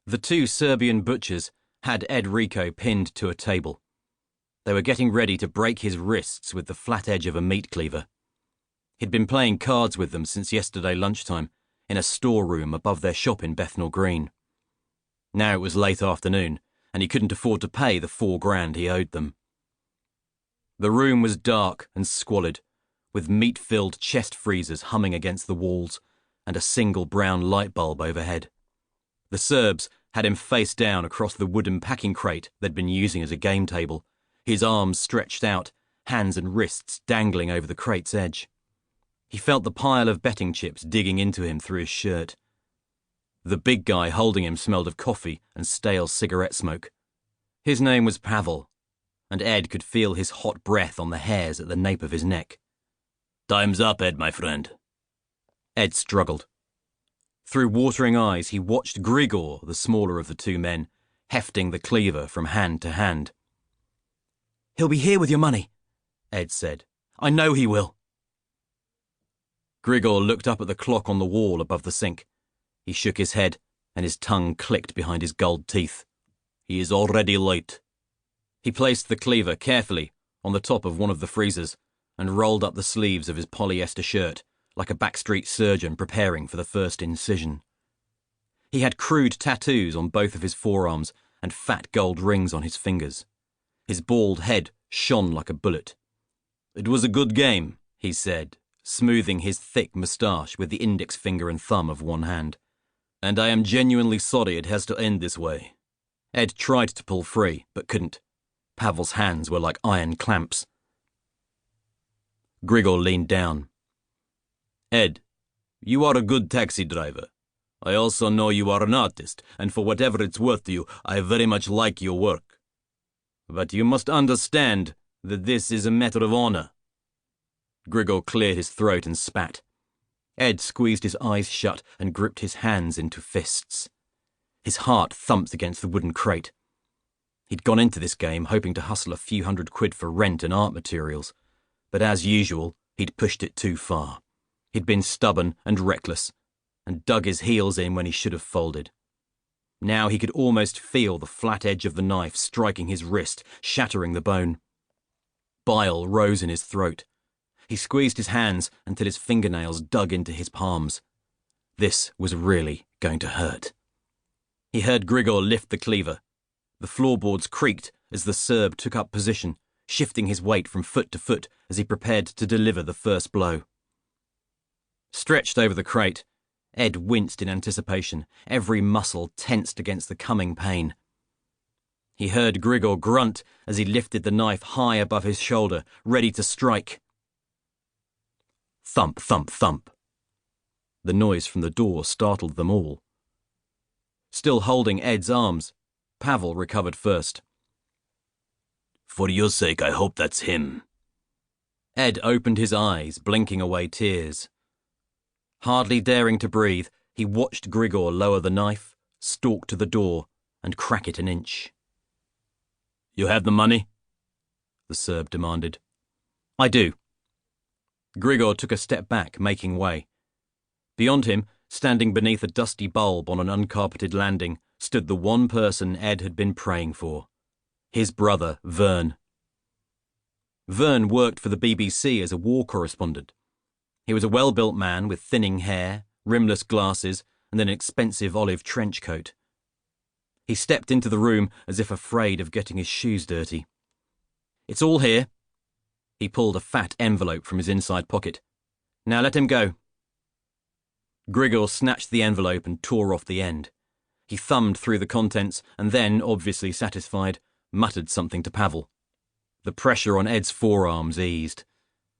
The two Serbian butchers had Ed Rico pinned to a table. They were getting ready to break his wrists with the flat edge of a meat cleaver. He'd been playing cards with them since yesterday lunchtime, in a storeroom above their shop in Bethnal Green. Now it was late afternoon, and he couldn't afford to pay the $4,000 he owed them. The room was dark and squalid, with meat-filled chest freezers humming against the walls and a single brown light bulb overhead. The Serbs had him face down across the wooden packing crate they'd been using as a game table, his arms stretched out, hands and wrists dangling over the crate's edge. He felt the pile of betting chips digging into him through his shirt. The big guy holding him smelled of coffee and stale cigarette smoke. His name was Powell, and Ed could feel his hot breath on the hairs at the nape of his neck. "Time's up, Ed, my friend." Ed struggled. Through watering eyes, he watched Grigor, the smaller of the two men, hefting the cleaver from hand to hand. "He'll be here with your money," Ed said. "I know he will." Grigor looked up at the clock on the wall above the sink. He shook his head, and his tongue clicked behind his gold teeth. "He is already late." He placed the cleaver carefully on the top of one of the freezers and rolled up the sleeves of his polyester shirt, like a backstreet surgeon preparing for the first incision. He had crude tattoos on both of his forearms and fat gold rings on his fingers. His bald head shone like a bullet. "It was a good game," he said, smoothing his thick moustache with the index finger and thumb of one hand. "And I am genuinely sorry it has to end this way." Ed tried to pull free, but couldn't. Pavel's hands were like iron clamps. Grigor leaned down. "Ed, you are a good taxi driver. I also know you are an artist, and for whatever it's worth to you, I very much like your work. But you must understand that this is a matter of honor." Grigor cleared his throat and spat. Ed squeezed his eyes shut and gripped his hands into fists. His heart thumped against the wooden crate. He'd gone into this game hoping to hustle a few £100 for rent and art materials, but as usual, he'd pushed it too far. He'd been stubborn and reckless, and dug his heels in when he should have folded. Now he could almost feel the flat edge of the knife striking his wrist, shattering the bone. Bile rose in his throat. He squeezed his hands until his fingernails dug into his palms. This was really going to hurt. He heard Grigor lift the cleaver. The floorboards creaked as the Serb took up position, shifting his weight from foot to foot as he prepared to deliver the first blow. Stretched over the crate, Ed winced in anticipation, every muscle tensed against the coming pain. He heard Grigor grunt as he lifted the knife high above his shoulder, ready to strike. Thump, thump, thump. The noise from the door startled them all. Still holding Ed's arms, Powell recovered first. "For your sake, I hope that's him." Ed opened his eyes, blinking away tears. Hardly daring to breathe, he watched Grigor lower the knife, stalk to the door, and crack it an inch. "You have the money?" the Serb demanded. "I do." Grigor took a step back, making way. Beyond him, standing beneath a dusty bulb on an uncarpeted landing, stood the one person Ed had been praying for. His brother, Verne. Verne worked for the BBC as a war correspondent. He was a well-built man with thinning hair, rimless glasses, and an expensive olive trench coat. He stepped into the room as if afraid of getting his shoes dirty. "It's all here." He pulled a fat envelope from his inside pocket. "Now let him go." Grigor snatched the envelope and tore off the end. He thumbed through the contents and then, obviously satisfied, muttered something to Powell. The pressure on Ed's forearms eased.